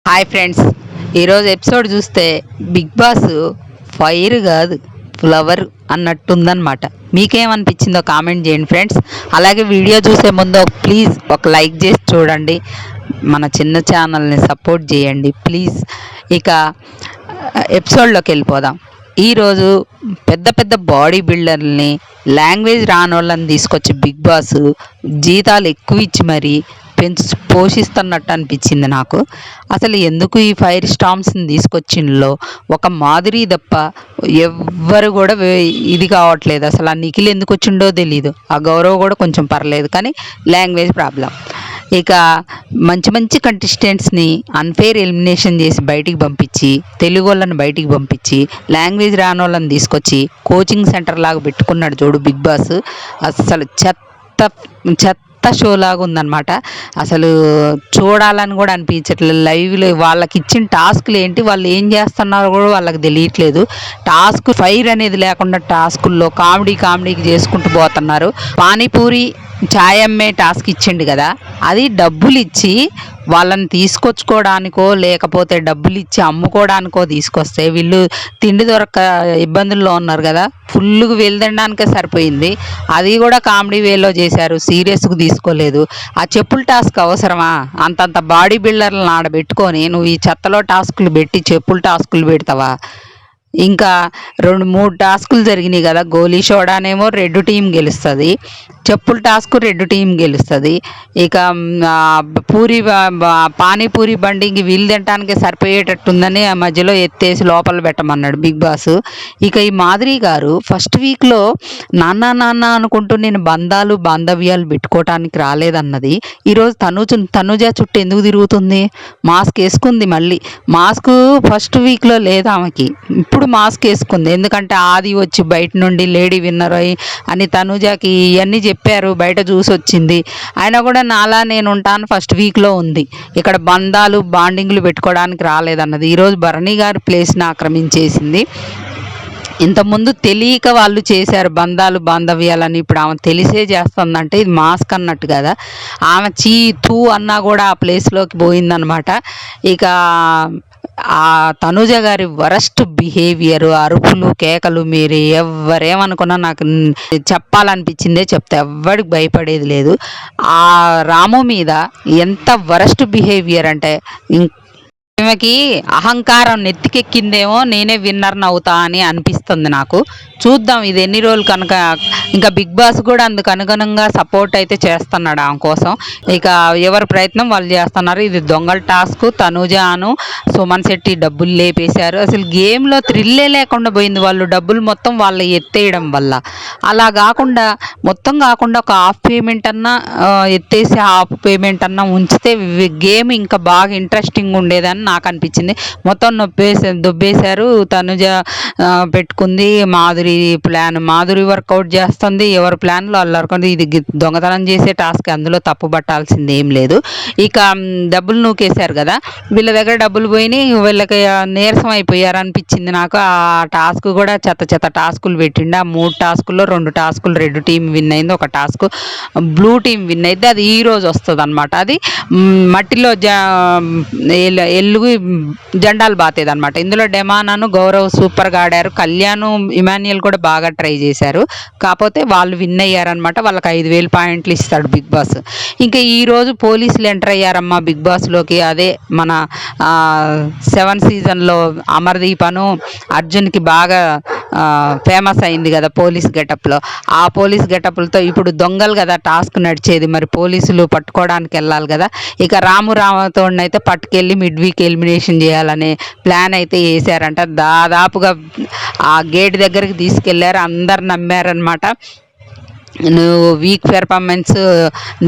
Hi friends, ఈరోజు episode చూస్తే big boss fire కాదు ఫ్లవర్ అన్నట్టుందన్నమాట. మీకేమనిపించిందో కామెంట్ చేయండి ఫ్రెండ్స్. అలాగే వీడియో చూసే ముందు ప్లీజ్ ఒక లైక్ చేసి చూడండి, మన చిన్న ఛానల్ని సపోర్ట్ చేయండి ప్లీజ్. ఇక ఎపిసోడ్లోకి వెళ్ళిపోదాం. ఈరోజు పెద్ద పెద్ద బాడీ బిల్డర్ని, లాంగ్వేజ్ రాని వాళ్ళని తీసుకొచ్చి బిగ్ బాస్ జీతాలు ఎక్కువ ఇచ్చి మరీ పోషిస్తున్నట్టు అనిపించింది నాకు. అసలు ఎందుకు ఈ ఫైర్ స్టామ్స్ని తీసుకొచ్చిండ్లో ఒక మాధురి తప్ప ఎవ్వరు కూడా ఇది కావట్లేదు. అసలు ఆ నిఖిల్ ఎందుకు వచ్చిండో తెలీదు. ఆ గౌరవ్ కూడా కొంచెం పర్లేదు, కానీ లాంగ్వేజ్ ప్రాబ్లం. ఇక మంచి మంచి కంటెస్టెంట్స్ని అన్ఫేర్ ఎలిమినేషన్ చేసి బయటికి పంపించి, తెలుగు వాళ్ళని బయటికి పంపించి, లాంగ్వేజ్ రాని వాళ్ళని తీసుకొచ్చి కోచింగ్ సెంటర్ లాగా పెట్టుకున్నాడు చూడు బిగ్ బాస్. అసలు చెత్త చెత్త షో లాగా ఉందన్నమాట. అసలు చూడాలని కూడా అనిపించట్లేదు. లైవ్లో వాళ్ళకి ఇచ్చిన టాస్క్లు ఏంటి, వాళ్ళు ఏం చేస్తున్నారో కూడా వాళ్ళకి తెలియట్లేదు. టాస్క్ ఫైర్ అనేది లేకుండా టాస్కుల్లో కామెడీకి చేసుకుంటూ పోతున్నారు. పానీపూరి ఛాయ్ అమ్మే టాస్క్ ఇచ్చిండు కదా, అది డబ్బులు ఇచ్చి వాళ్ళని తీసుకొచ్చుకోవడానికో లేకపోతే డబ్బులు ఇచ్చి అమ్ముకోవడానికో తీసుకొస్తే, వీళ్ళు తిండి దొరక్క ఇబ్బందుల్లో ఉన్నారు కదా, ఫుల్గా వెళ్దడానికే సరిపోయింది. అది కూడా కామెడీ వేలో చేశారు, సీరియస్గా తీసుకోలేదు. ఆ చెప్పుల టాస్క్ అవసరమా? అంతంత బాడీ బిల్డర్లను ఆడబెట్టుకొని నువ్వు ఈ చెత్తలో టాస్కులు పెట్టి చెప్పుల టాస్కులు పెడతావా? ఇంకా 2-3 టాస్కులు జరిగినాయి కదా. గోలీ సోడానేమో రెడ్ టీం గెలుస్తుంది, చెప్పుల టాస్క్ రెడ్ టీం గెలుస్తుంది. ఇక పానీపూరి బండికి వీలు తినటానికి సరిపోయేటట్టుందని ఆ మధ్యలో ఎత్తేసి లోపల పెట్టమన్నాడు బిగ్ బాస్. ఇక ఈ మాధురి గారు ఫస్ట్ వీక్లో నాన్న అనుకుంటూ నేను బాంధవ్యాలు పెట్టుకోవటానికి రాలేదన్నది ఈరోజు తనుజ చుట్టూ ఎందుకు తిరుగుతుంది? మాస్క్ వేసుకుంది. మళ్ళీ మాస్క్ ఫస్ట్ వీక్లో లేదు ఆమెకి, ఇప్పుడు మాస్క్ వేసుకుంది. ఎందుకంటే ఆది వచ్చి బయట నుండి లేడీ విన్నర్ అని తనుజాకి ఇవన్నీ చెప్పారు, బయట చూసి వచ్చింది. అయినా కూడా నాలా నేను ఉంటాను ఫస్ట్ వీక్లో ఉంది. ఇక్కడ బాండింగ్లు పెట్టుకోవడానికి రాలేదన్నది ఈరోజు భరణి గారి ప్లేస్ని ఆక్రమించేసింది. ఇంతకుముందు తెలియక వాళ్ళు చేశారు బాంధవ్యాలని, ఇప్పుడు ఆమె తెలిసే చేస్తుందంటే ఇది మాస్క్ అన్నట్టు కదా. ఆమె తూ అన్నా కూడా ఆ ప్లేస్లోకి పోయిందనమాట. ఇక ఆ తనుజ గారి వరస్ట్ బిహేవియర్, అరుపులు కేకలు, మీరు ఎవరేమనుకున్నా నాకు చెప్పాలనిపించిందే చెప్తే, ఎవ్వడికి భయపడేది లేదు. ఆ రాము మీద ఎంత వరస్ట్ బిహేవియర్ అంటే, ఈమెకి అహంకారం నెత్తికెక్కిందేమో, నేనే విన్నర్ని అవుతా అని అనిపిస్తుంది నాకు. చూద్దాం ఇది ఎన్ని రోజులు కనుక. ఇంకా బిగ్ బాస్ కూడా అందుకు అనుగుణంగా సపోర్ట్ అయితే చేస్తున్నాడు ఆమె కోసం. ఇక ఎవరి ప్రయత్నం వాళ్ళు చేస్తున్నారు. ఇది దొంగల టాస్క్. తనుజాను సుమన్ శెట్టి డబ్బులు లేపేశారు. అసలు గేమ్లో థ్రిల్లే లేకుండా పోయింది. వాళ్ళు డబ్బులు మొత్తం వాళ్ళు ఎత్తేయడం వల్ల. అలా కాకుండా మొత్తం కాకుండా ఒక హాఫ్ పేమెంట్ అన్నా ఎత్తేసి హాఫ్ పేమెంట్ అన్నా ఉంచితే గేమ్ ఇంకా బాగా ఇంట్రెస్టింగ్ ఉండేదని నాకు అనిపించింది. మొత్తం దొబ్బేశారు. తనుజ పెట్టుకుంది మాధురి వర్కౌట్ చేస్తుంది, ఎవరి ప్లాన్లో అల్లరుకుంది. ఇది దొంగతనం చేసే టాస్క్, అందులో తప్పు పట్టాల్సింది ఏం లేదు. ఇక డబ్బులు నూకేశారు కదా, వీళ్ళ దగ్గర డబ్బులు పోయినాయి, వీళ్ళకి నీరసం అయిపోయారు అనిపించింది నాకు. ఆ టాస్క్ కూడా చెత్త టాస్కులు పెట్టిండు. ఆ 3 టాస్కుల్లో 2 టాస్కులు రెడ్ టీం విన్ అయింది, ఒక టాస్క్ బ్లూ టీం విన్ అయింది. అది ఈరోజు వస్తుంది అనమాట. అది మట్టిలో ఎల్లుగు జెండాలు బాతేది అనమాట. ఇందులో డెమానాను గౌరవ్ సూపర్గా ఆడారు, కళ్యాణ్ ఇమాన్యుయల్ కూడా బాగా ట్రై చేశారు. కాకపోతే వాళ్ళు విన్ అయ్యారనమాట. వాళ్ళకి 5,000 పాయింట్లు ఇస్తాడు బిగ్ బాస్. ఇంకా ఈరోజు పోలీసులు ఎంటర్ అయ్యారమ్మా బిగ్ బాస్లోకి. అదే మన 7 సీజన్లో అమర్దీప్ అను అర్జున్కి బాగా ఫేమస్ అయింది కదా పోలీస్ గెటప్లో. ఆ పోలీస్ గెటప్లతో ఇప్పుడు దొంగలు కదా టాస్క్ నడిచేది, మరి పోలీసులు పట్టుకోవడానికి వెళ్ళాలి కదా. ఇక రాముతో అయితే పట్టుకెళ్ళి మిడ్ వీక్ ఎలిమినేషన్ చేయాలనే ప్లాన్ అయితే వేసారంట. దాదాపుగా ఆ గేట్ దగ్గరికి తీసుకెళ్లారు, అందరు నమ్మారనమాట. నువ్వు వీక్ పెర్ఫార్మెన్స్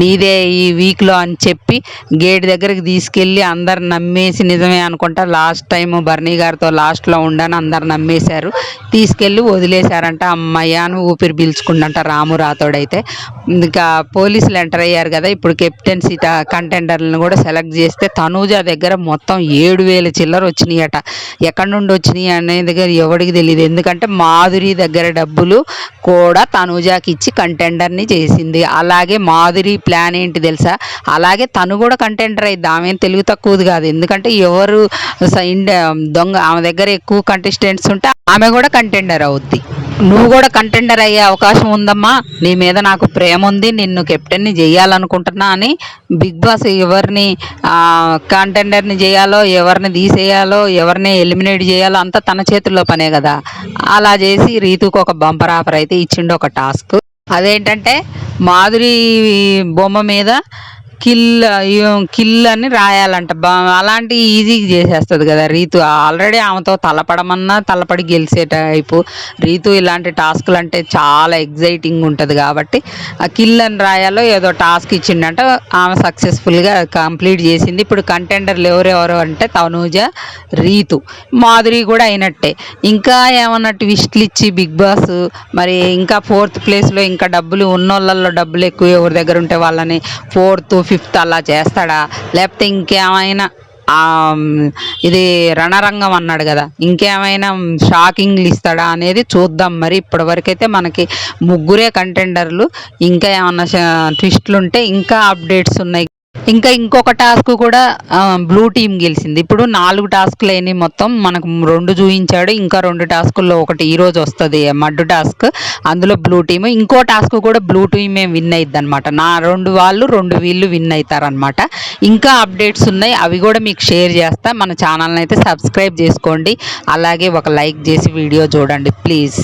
నీదే ఈ వీక్లో అని చెప్పి గేట్ దగ్గరికి తీసుకెళ్ళి అందరు నమ్మేసి, నిజమే అనుకుంటా లాస్ట్ టైం భరణి గారితో లాస్ట్లో ఉండని అందరు నమ్మేశారు, తీసుకెళ్ళి వదిలేశారంట. అమ్మయ్య అని ఊపిరి పీల్చుకుందంట రాము రాతోడైతే. ఇంకా పోలీసులు ఎంటర్ అయ్యారు కదా, ఇప్పుడు కెప్టెన్సీ కంటెండర్లను కూడా సెలెక్ట్ చేస్తే తనూజ దగ్గర మొత్తం 7,000 చిల్లర వచ్చినాయట. ఎక్కడి నుండి వచ్చినాయి అనేది ఎవరికి తెలియదు. ఎందుకంటే మాధురి దగ్గర డబ్బులు కూడా తనూజాకి ఇచ్చి కంటెండర్ని చేసింది. అలాగే మాధురి ప్లాన్ ఏంటి తెలుసా, అలాగే తను కూడా కంటెండర్ అయింది. ఆమె తెలుగు తక్కువది కాదు, ఎందుకంటే ఎవరు దొంగ ఆమె దగ్గర ఎక్కువ కంటెస్టెంట్స్ ఉంటే ఆమె కూడా కంటెండర్ అవుద్ది. నువ్వు కూడా కంటెండర్ అయ్యే అవకాశం ఉందమ్మా, నీ మీద నాకు ప్రేమ ఉంది, నిన్ను కెప్టెన్ని చేయాలనుకుంటున్నా అని బిగ్ బాస్ ఎవరిని కంటెండర్ని చేయాలో, ఎవరిని తీసేయాలో, ఎవరిని ఎలిమినేట్ చేయాలో అంతా తన చేతుల్లో పనే కదా. అలా చేసి రీతుకు ఒక బంపర్ ఆఫర్ అయితే ఇచ్చిండు, ఒక టాస్క్. అదేంటంటే మాధురి బొమ్మ మీద కిల్ అని రాయాలంట. అలాంటి ఈజీగా చేసేస్తుంది కదా రీతు. ఆల్రెడీ ఆమెతో తలపడమన్నా తలపడి గెలిచే టైపు రీతు. ఇలాంటి టాస్క్లు అంటే చాలా ఎగ్జైటింగ్ ఉంటుంది కాబట్టి ఆ కిల్ అని రాయాలో ఏదో టాస్క్ ఇచ్చిండంట, ఆమె సక్సెస్ఫుల్గా కంప్లీట్ చేసింది. ఇప్పుడు కంటెండర్లు ఎవరెవరు అంటే తనూజ, రీతు, మాధురి కూడా అయినట్టే. ఇంకా ఏమన్నా ట్విస్ట్లు ఇచ్చి బిగ్ బాస్ మరి ఇంకా 4th ప్లేస్లో ఇంకా డబ్బులు ఉన్నోళ్ళల్లో డబ్బులు ఎక్కువ ఎవరి దగ్గర ఉంటే వాళ్ళని 4th 5th అలా చేస్తాడా, లేకపోతే ఇంకేమైనా ఇది రణరంగం అన్నాడు కదా, ఇంకేమైనా షాకింగ్లు ఇస్తాడా అనేది చూద్దాం. మరి ఇప్పటివరకైతే మనకి ముగ్గురే కంటెండర్లు. ఇంకా ఏమన్నా ట్విస్ట్లు ఉంటే ఇంకా అప్డేట్స్ ఉన్నాయి. ఇంకా ఇంకొక టాస్క్ కూడా బ్లూ టీం గెలిచింది. ఇప్పుడు 4 టాస్క్లు అయినాయి మొత్తం. మనకు 2 చూపించాడు, ఇంకా 2 టాస్కుల్లో ఒకటి ఈరోజు వస్తుంది మడ్డు టాస్క్, అందులో బ్లూ టీమ్. ఇంకో టాస్క్ కూడా బ్లూ టీమే విన్ అయ్యిద్ది అనమాట. 2 వాళ్ళు 2 వీళ్ళు విన్ అవుతారనమాట. ఇంకా అప్డేట్స్ ఉన్నాయి, అవి కూడా మీకు షేర్ చేస్తా. మన ఛానల్ని అయితే సబ్స్క్రైబ్ చేసుకోండి, అలాగే ఒక లైక్ చేసి వీడియో చూడండి ప్లీజ్.